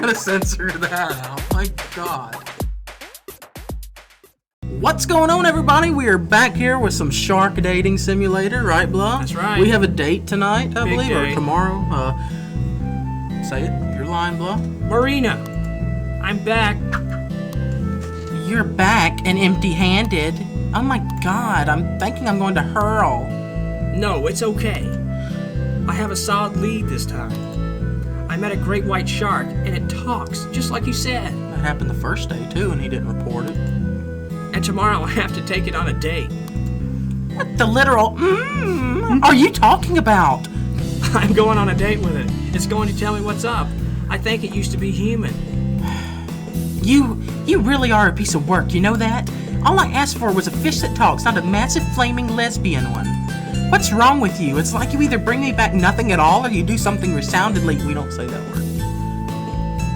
gonna censor that out. My God. What's going on, everybody? We are back here with some shark dating simulator, right, Bla? That's right. We have a date tonight, I Big believe, day. or tomorrow. Say it. Your line, Bla. Marina, I'm back. You're back and empty-handed. Oh my God! I'm thinking I'm going to hurl. No, it's okay. I have a solid lead this time. I met a great white shark, and it talks, just like you said. That happened the first day too, and he didn't report it. And tomorrow I have to take it on a date. What the literal are you talking about? I'm going on a date with it. It's going to tell me what's up. I think it used to be human. You really are a piece of work, you know that? All I asked for was a fish that talks, not a massive flaming lesbian one. What's wrong with you? It's like you either bring me back nothing at all or you do something resoundingly... We don't say that word.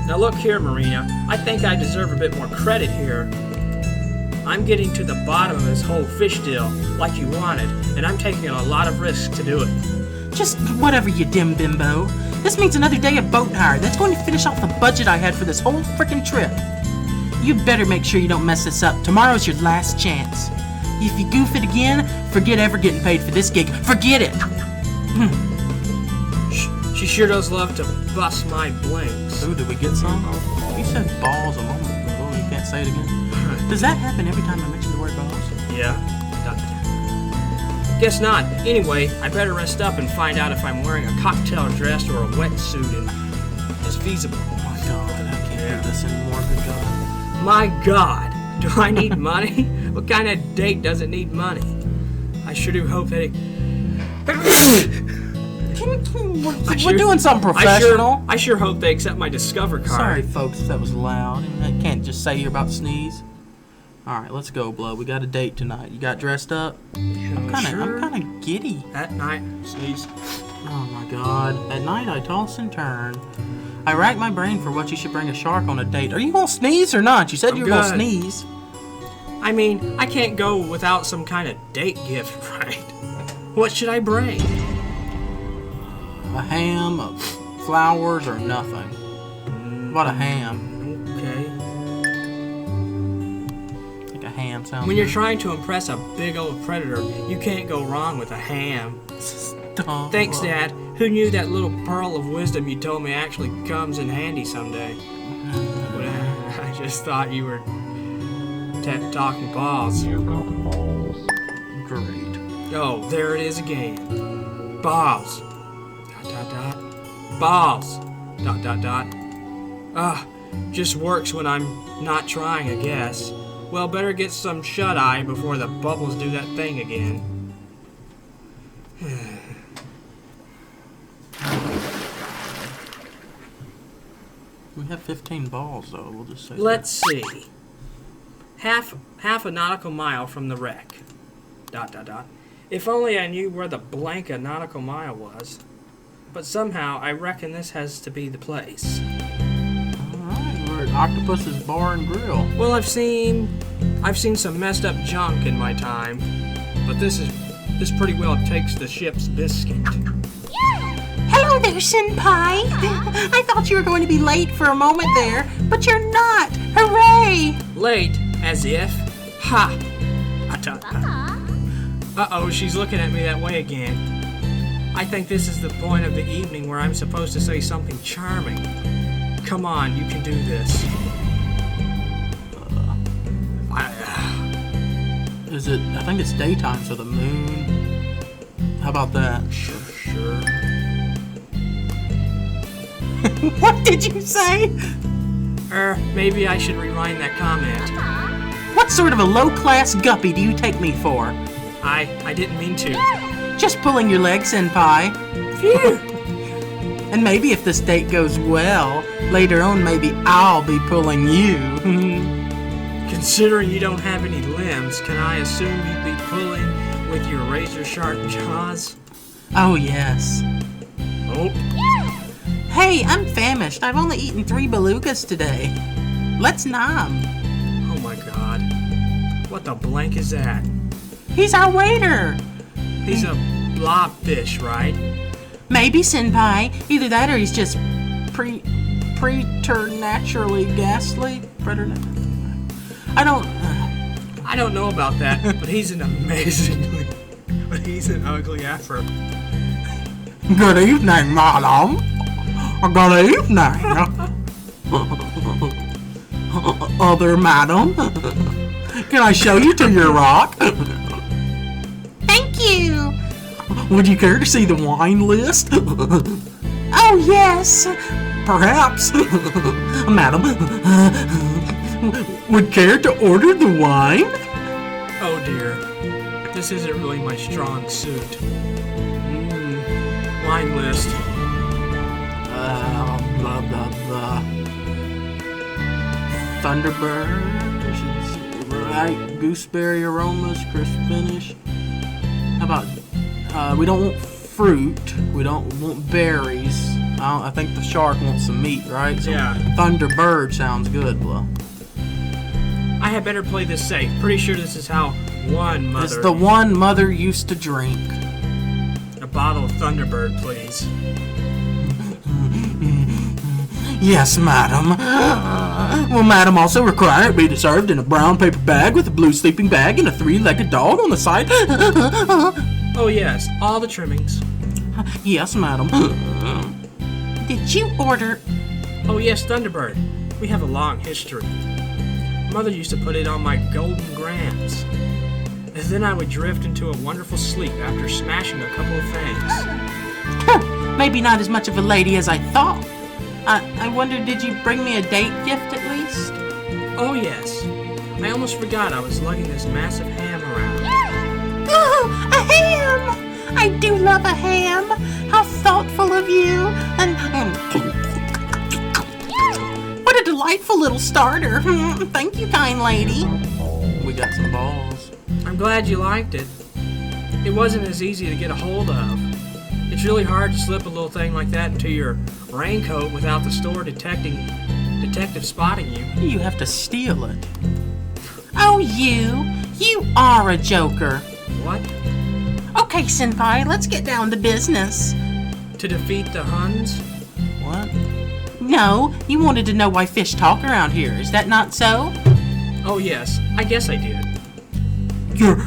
Now look here, Marina. I think I deserve a bit more credit here. I'm getting to the bottom of this whole fish deal, like you wanted, and I'm taking a lot of risks to do it. Just whatever, you dim bimbo. This means another day of boat hire. That's going to finish off the budget I had for this whole frickin' trip. You better make sure you don't mess this up. Tomorrow's your last chance. If you goof it again, forget ever getting paid for this gig. Forget it! She sure does love to bust my blinks. Ooh, did we get some? You said balls a moment ago. You can't say it again. Does that happen every time I mention the word balls? Yeah. Guess not. Anyway, I better rest up and find out if I'm wearing a cocktail dress or a wetsuit and is feasible. Oh my God, I can't do this anymore. Good God. My God, do I need money? What kind of date doesn't need money? I sure do hope that We're doing something professional. I sure hope they accept my Discover card. Sorry, folks, if that was loud. I can't just say you're about to sneeze. All right, let's go, Bla. We got a date tonight. You got dressed up? I'm kind of giddy. At night, sneeze. Oh my God! At night I toss and turn. I rack my brain for what you should bring a shark on a date. Are you gonna sneeze or not? You said you were gonna sneeze. I mean, I can't go without some kind of date gift, right? What should I bring? A ham, flowers, or nothing. What a ham? Okay. Ham sounds when you're trying to impress a big old predator, you can't go wrong with a ham. Stop. Thanks, Dad. Who knew that little pearl of wisdom you told me actually comes in handy someday? I just thought you were talking balls. Great. Oh, there it is again. Balls. ... Balls. ... Just works when I'm not trying, I guess. Well, better get some shut-eye before the bubbles do that thing again. We have 15 balls, though. We'll just say Let's see. Half a nautical mile from the wreck. ... If only I knew where the blank a nautical mile was. But somehow, I reckon this has to be the place. We're at Octopus's Bar and Grill. Well, I've seen some messed up junk in my time, but this pretty well takes the ship's biscuit. Hello there, Senpai. I thought you were going to be late for a moment there, but you're not. Hooray! Late, as if. Ha! Uh-oh, she's looking at me that way again. I think this is the point of the evening where I'm supposed to say something charming. Come on, you can do this. I think it's daytime, so the moon. How about that? Sure. What did you say? Maybe I should rewind that comment. What sort of a low-class guppy do you take me for? I didn't mean to. Just pulling your leg, Senpai. Phew. And maybe if this date goes well, later on maybe I'll be pulling you. Considering you don't have any limbs, can I assume you'd be pulling with your razor-sharp jaws? Oh, yes. Oh. Hey, I'm famished. I've only eaten 3 belugas today. Let's nom. Oh my God. What the blank is that? He's our waiter. He's a blobfish, right? Maybe, Senpai. Either that or he's just preternaturally ghastly? I don't know about that, but he's an ugly afro. Good evening, madam. Good evening. Other madam, can I show you to your rock? Thank you. Would you care to see the wine list? Oh, yes. Perhaps. Madam, would care to order the wine? Oh dear, this isn't really my strong suit. Wine list. Blah, blah, blah. Thunderbird. Right. Gooseberry aromas, crisp finish. How about, we don't want fruit. We don't want berries. I think the shark wants some meat, right? So yeah. Thunderbird sounds good, Blah. I had better play this safe. Pretty sure this is how one mother... It's the one mother used to drink. A bottle of Thunderbird, please. Yes, madam. Will madam also require it be served in a brown paper bag with a blue sleeping bag and a three-legged dog on the side? Oh, yes. All the trimmings. Yes, madam. Did you order... Oh, yes, Thunderbird. We have a long history. Mother used to put it on my golden grams. And then I would drift into a wonderful sleep after smashing a couple of things. Maybe not as much of a lady as I thought. I wonder, did you bring me a date gift at least? Oh, yes. I almost forgot I was lugging this massive ham around. Oh, a ham! I do love a ham. How thoughtful of you. And what a delightful little starter. Thank you, kind lady. We got some balls. I'm glad you liked it. It wasn't as easy to get a hold of. It's really hard to slip a little thing like that into your raincoat without the store detective spotting you. You have to steal it. Oh, you are a joker. What? Okay, senpai, let's get down to business. To defeat the Huns? What? No, you wanted to know why fish talk around here. Is that not so? Oh, yes. I guess I did.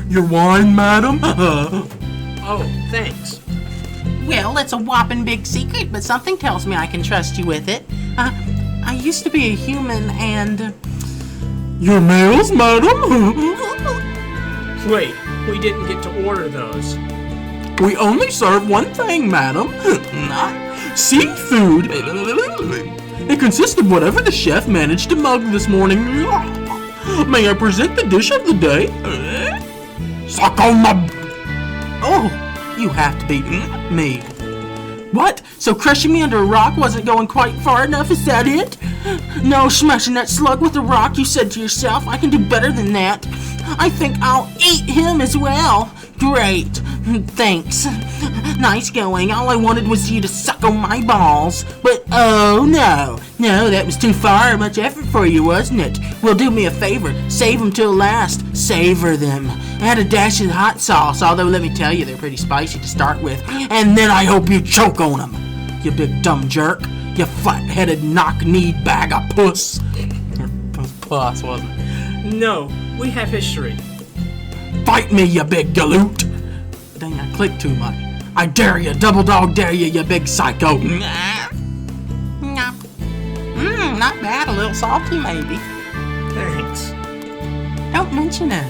Your wine, madam? Oh, thanks. Well, it's a whopping big secret, but something tells me I can trust you with it. I used to be a human and... Your meals, madam? Wait, we didn't get to order those. We only serve one thing, madam. Seafood. It consists of whatever the chef managed to mug this morning. May I present the dish of the day? Suck on my... Oh, you have to be me. What? So crushing me under a rock wasn't going quite far enough? Is that it? No, smashing that slug with a rock, you said to yourself. I can do better than that. I think I'll eat him as well. Great. Thanks. Nice going. All I wanted was you to suck on my balls. But, oh, no. No, that was too far. Much effort for you, wasn't it? Well, do me a favor. Save them till last. Savor them. Add a dash of hot sauce, although let me tell you, they're pretty spicy to start with. And then I hope you choke on them. You big dumb jerk. You flat-headed knock-kneed bag of puss. Puss, wasn't it? No, we have history. Fight me, you big galoot! Dang, I clicked too much. I dare you, double dog dare you, you big psycho! Not bad, a little salty maybe. Thanks. Don't mention it.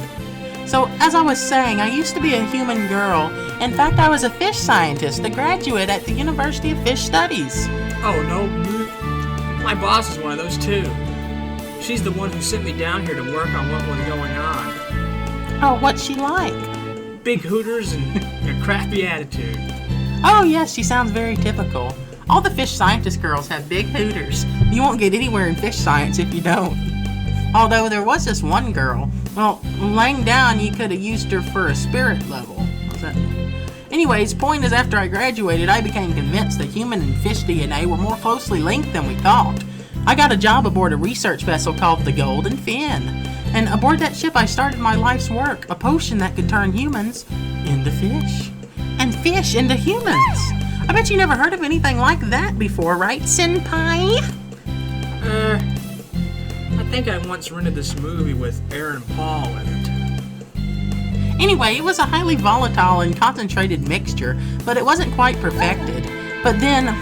So, as I was saying, I used to be a human girl. In fact, I was a fish scientist, a graduate at the University of Fish Studies. Oh, no. My boss is one of those, too. She's the one who sent me down here to work on what was going on. Oh, what's she like? Big hooters and a crappy attitude. Oh, yes, she sounds very typical. All the fish scientist girls have big hooters. You won't get anywhere in fish science if you don't. Although there was this one girl. Well, laying down, you could have used her for a spirit level. What's that? Anyways, point is, after I graduated, I became convinced that human and fish DNA were more closely linked than we thought. I got a job aboard a research vessel called the Golden Fin. And aboard that ship, I started my life's work, a potion that could turn humans into fish. And fish into humans. I bet you never heard of anything like that before, right, senpai? I think I once rented this movie with Aaron Paul in it. Anyway, it was a highly volatile and concentrated mixture, but it wasn't quite perfected. But then,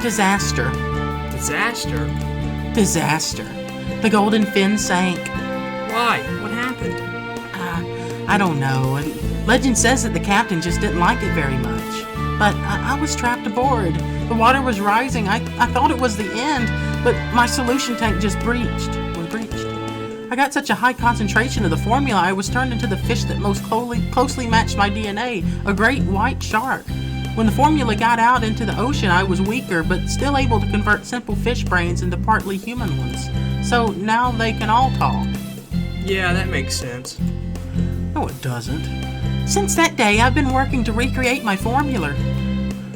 disaster. Disaster? Disaster. The golden fin sank. Why? What happened? I don't know. Legend says that the captain just didn't like it very much. But I was trapped aboard. The water was rising. I thought it was the end, but my solution tank just breached. I got such a high concentration of the formula, I was turned into the fish that most closely matched my DNA, a great white shark. When the formula got out into the ocean, I was weaker, but still able to convert simple fish brains into partly human ones. So now they can all talk. Yeah, that makes sense. No, it doesn't. Since that day, I've been working to recreate my formula.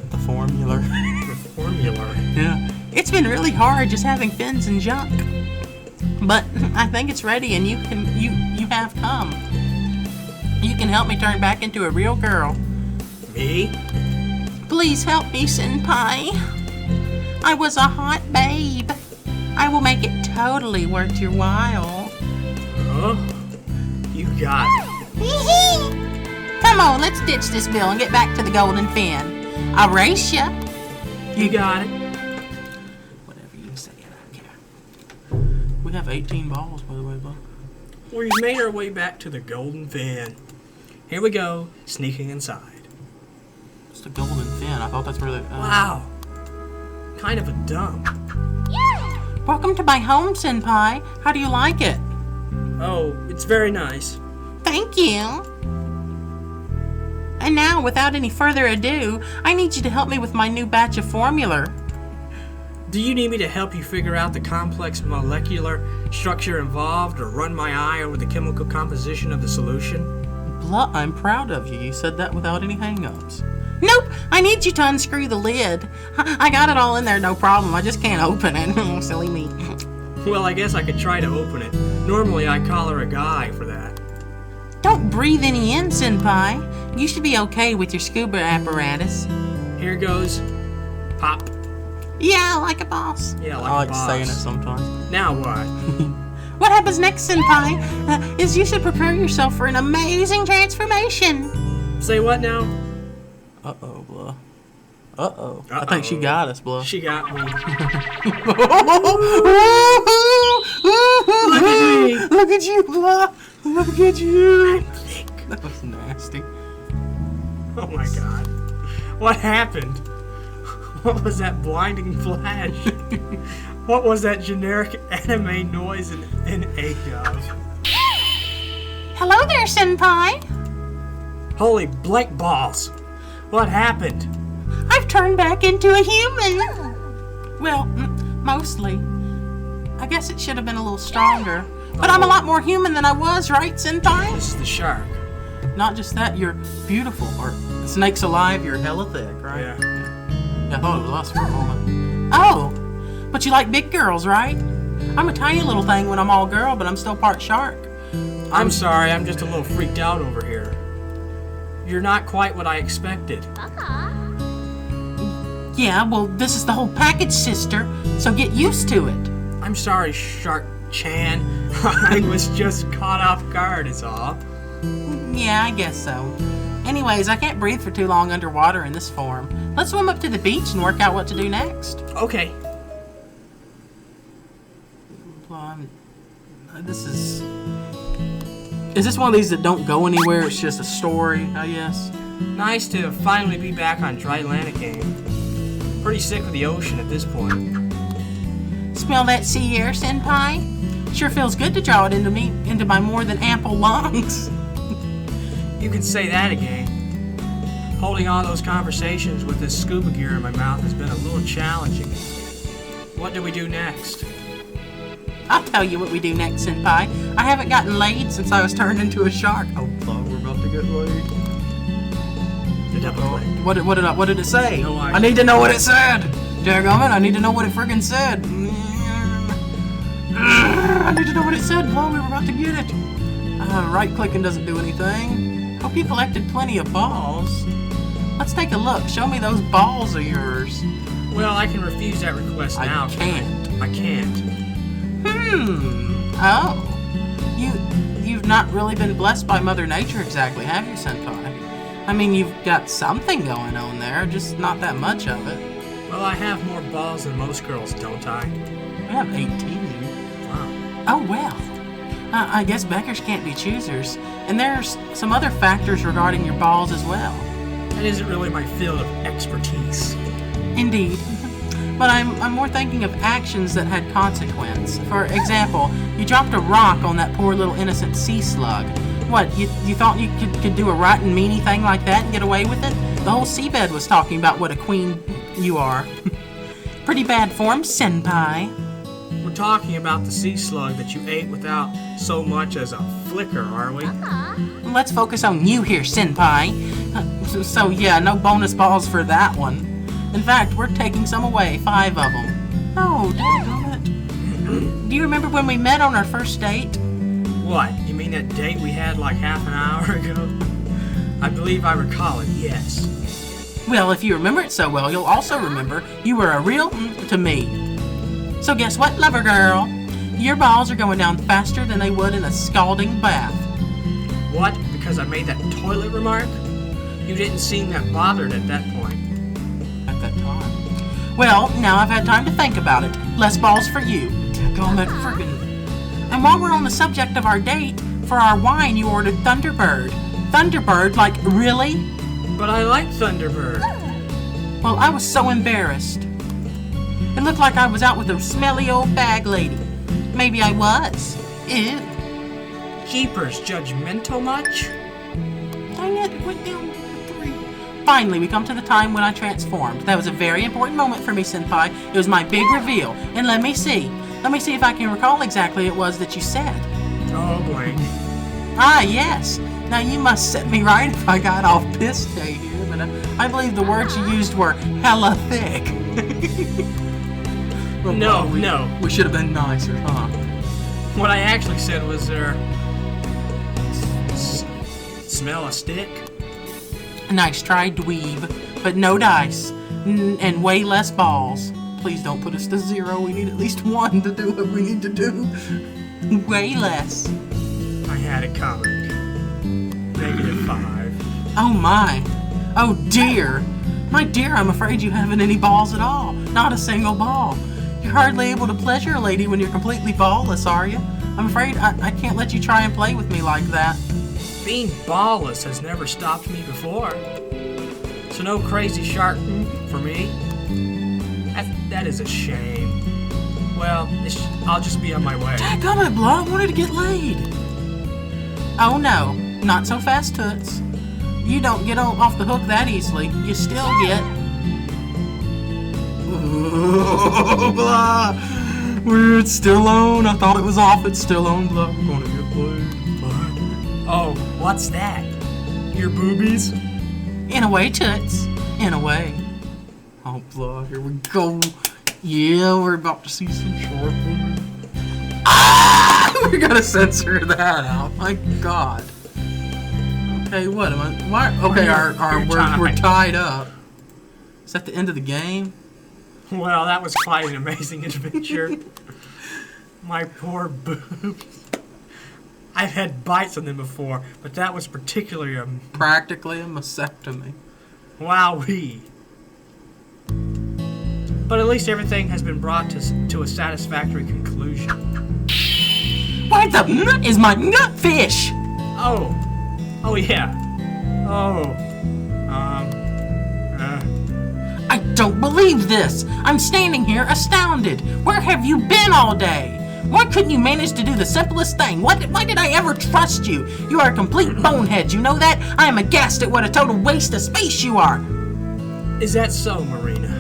The formula. The formula? Yeah. It's been really hard just having fins and junk. But I think it's ready, and you have come. You can help me turn back into a real girl. Me? Please help me, Senpai. I was a hot babe. I will make it totally worth your while. Huh? You got it. Come on, let's ditch this bill and get back to the golden fin. I'll race ya. You got it. Whatever you say, I don't care. We have 18 balls, by the way, Bob. We've made our way back to the golden fin. Here we go, sneaking inside. It's the golden fin. I thought that's where the... Wow. Kind of a dump. Welcome to my home, Senpai. How do you like it? Oh, it's very nice. Thank you. And now, without any further ado, I need you to help me with my new batch of formula. Do you need me to help you figure out the complex molecular structure involved or run my eye over the chemical composition of the solution? Bla, I'm proud of you. You said that without any hang-ups. Nope, I need you to unscrew the lid. I got it all in there, no problem. I just can't open it. Silly me. Well, I guess I could try to open it. Normally, I collar a guy for that. Don't breathe any in, Senpai. You should be okay with your scuba apparatus. Here goes. Pop. Yeah, like a boss. Yeah, I like like a boss. saying it sometimes. Now what? What happens next, Senpai, is you should prepare yourself for an amazing transformation. Say what now? Uh-oh, Blah. Uh-oh. I think she got us, Blah. She got me. Look at me. Look at you, Blah. Look at you. I'm thick. That was nasty. Oh my god. What happened? What was that blinding flash? What was that generic anime noise in aid of? Hello there, Senpai. Holy blank balls. What happened? I've turned back into a human. Well, mostly. I guess it should have been a little stronger. But I'm a lot more human than I was, right, Senpai? This is the shark. Not just that, you're beautiful. Or snake's alive, you're hella thick, right? Yeah. I thought it was us for a moment. Oh, but you like big girls, right? I'm a tiny little thing when I'm all girl, but I'm still part shark. I'm sorry, I'm just a little freaked out over here. You're not quite what I expected. Yeah, well, this is the whole package, sister, so get used to it. I'm sorry, Shark-chan. I was just caught off guard, is all. Yeah, I guess so. Anyways, I can't breathe for too long underwater in this form. Let's swim up to the beach and work out what to do next. Okay. Well, this is... Is this one of these that don't go anywhere? It's just a story, I guess? Nice to finally be back on dry land again. Pretty sick of the ocean at this point. Smell that sea air, Senpai? Sure feels good to draw it into my more than ample lungs. You can say that again. Holding on those conversations with this scuba gear in my mouth has been a little challenging. What do we do next? I'll tell you what we do next, Senpai. I haven't gotten laid since I was turned into a shark. Oh, we're about to get laid. What did it say? No idea. I need to know what it said. Dagummit, I need to know what it friggin' said. I need to know what it said. Oh, we were about to get it. Right-clicking doesn't do anything. Hope you collected plenty of balls. Let's take a look. Show me those balls of yours. Well, I can refuse that request now. I can't. I can't. Oh. You've not really been blessed by Mother Nature exactly, have you, Senpai? I mean, you've got something going on there, just not that much of it. Well, I have more balls than most girls, don't I? I have 18. Wow. Oh, well. I guess beggars can't be choosers. And there's some other factors regarding your balls as well. That isn't really my field of expertise. Indeed. But I'm more thinking of actions that had consequence. For example, you dropped a rock on that poor little innocent sea slug. What, you thought you could do a rotten meanie thing like that and get away with it? The whole seabed was talking about what a queen you are. Pretty bad form, Senpai. We're talking about the sea slug that you ate without so much as a flicker, are we? Let's focus on you here, Senpai. So yeah, no bonus balls for that one. In fact, we're taking some away, 5 of them. Oh, daggone it. Do you remember when we met on our first date? What, you mean that date we had like half an hour ago? I believe I recall it, yes. Well, if you remember it so well, you'll also remember you were a real to me. So guess what, lover girl? Your balls are going down faster than they would in a scalding bath. What? Because I made that toilet remark? You didn't seem that bothered at that point. At that time. Well, now I've had time to think about it. Less balls for you. Daggone that friggin'. And while we're on the subject of our date, for our wine you ordered Thunderbird. Thunderbird, like, really? But I like Thunderbird. Well, I was so embarrassed. It looked like I was out with a smelly old bag lady. Maybe I was. Ew. Jeepers, judgmental much? Dang it, it went down to 3. Finally, we come to the time when I transformed. That was a very important moment for me, Senpai. It was my big reveal. And let me see if I can recall exactly what it was that you said. Oh, blank. Ah, yes. Now you must set me right if I got off piss day here, but I believe the words you used were hella thick. Well, No. We should have been nicer, huh? What I actually said was smell a stick? Nice try, dweeb, but no dice, and way less balls. Please don't put us to 0. We need at least 1 to do what we need to do. Way less. I had it coming. -5. Oh my. Oh dear. My dear, I'm afraid you haven't any balls at all. Not a single ball. You're hardly able to pleasure a lady when you're completely ballless, are you? I'm afraid I can't let you try and play with me like that. Being ballless has never stopped me before. So no crazy shark for me. That is a shame. Well, I'll just be on my way. Dadgummit, Bla, I wanted to get laid. Oh no, not so fast, Toots. You don't get off the hook that easily. You still get... Blah. It's still on. I thought it was off. It's still on, Blah. We're gonna get played. Oh, what's that? Your boobies? In a way, Toots. In a way. Oh, Blah, here we go. Yeah, we're about to see some sharp women. Ah! We're gonna censor that out. My God. Okay, what am I? Why? Okay, we're tied up. Is that the end of the game? Well, that was quite an amazing adventure. My poor boobs. I've had bites on them before, but that was particularly practically a mastectomy. Wowee. But at least everything has been brought to a satisfactory conclusion. Where the nut is my nutfish? Oh yeah. I don't believe this. I'm standing here astounded. Where have you been all day? Why couldn't you manage to do the simplest thing? Why did I ever trust you? You are a complete bonehead, you know that? I am aghast at what a total waste of space you are. Is that so, Marina?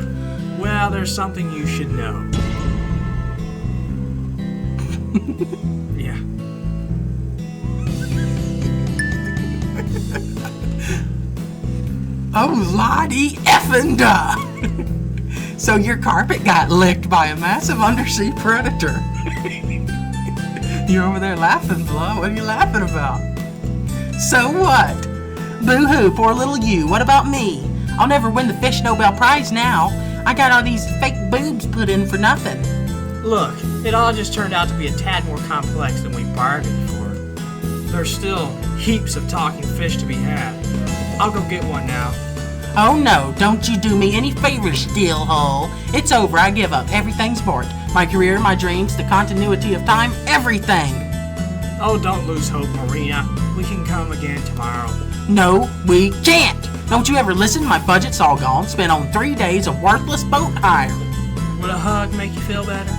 Well, there's something you should know. Yeah. Oh, Lottie effing da! So your carpet got licked by a massive undersea predator. You're over there laughing, Blah. What are you laughing about? So what? Boo-hoo, poor little you. What about me? I'll never win the Fish Nobel Prize now. I got all these fake boobs put in for nothing. Look, it all just turned out to be a tad more complex than we bargained for. There's still heaps of talking fish to be had. I'll go get one now. Oh no, don't you do me any favors, Steelhole. It's over, I give up. Everything's bought. My career, my dreams, the continuity of time, everything. Oh, don't lose hope, Marina. We can come again tomorrow. No, we can't. Don't you ever listen? My budget's all gone. Spent on 3 days of worthless boat hire. Would a hug make you feel better?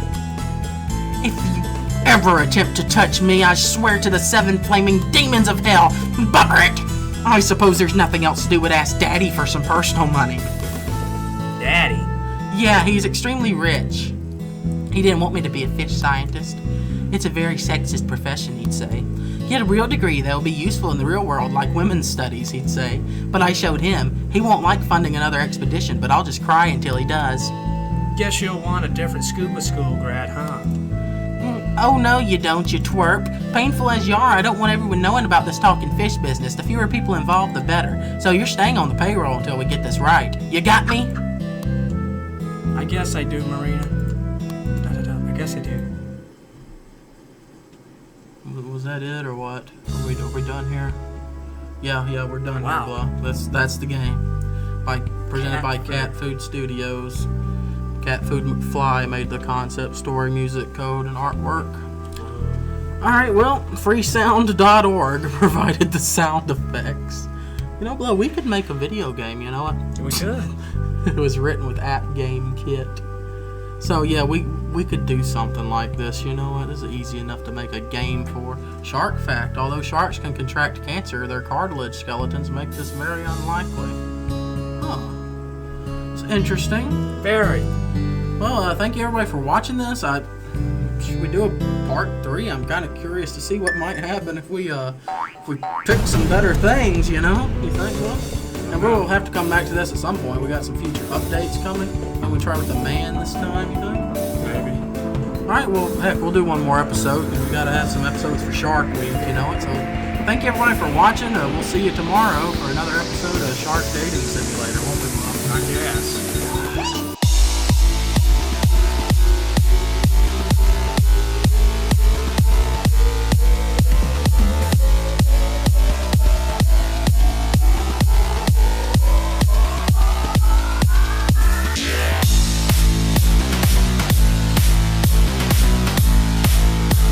If you ever attempt to touch me, I swear to the 7 flaming demons of hell. Bugger it! I suppose there's nothing else to do but ask Daddy for some personal money. Daddy? Yeah, he's extremely rich. He didn't want me to be a fish scientist. It's a very sexist profession, he'd say. He had a real degree that will be useful in the real world, like women's studies, he'd say. But I showed him. He won't like funding another expedition, but I'll just cry until he does. Guess you'll want a different scuba school grad, huh? Oh no you don't, you twerp. Painful as you are, I don't want everyone knowing about this talking fish business. The fewer people involved, the better. So you're staying on the payroll until we get this right. You got me? I guess I do, Marina. I guess I do. Was that it or what? Are we done here? Yeah, we're done Wow. here, Blah. That's the game. Presented by Cat Food Studios. Cat Food McFly made the concept, story, music, code, and artwork. Alright, well, freesound.org provided the sound effects. You know, Blah, we could make a video game, you know what? We could. It was written with App Game Kit. So yeah, we could do something like this. You know what? This is easy enough to make a game for. Shark fact: although sharks can contract cancer, their cartilage skeletons make this very unlikely. Huh. It's interesting. Very. Well, thank you everybody for watching this. Should we do a part 3? I'm kind of curious to see what might happen if we pick some better things. You know? You think? Well, and we'll have to come back to this at some point. We got some future updates coming. And we try with the man this time, you think? Maybe. Alright, well, heck, we'll do one more episode. We gotta have some episodes for Shark Week, you know it. So, thank you everybody for watching. We'll see you tomorrow for another episode of Shark Dating Simulator, won't we, Mom? I guess.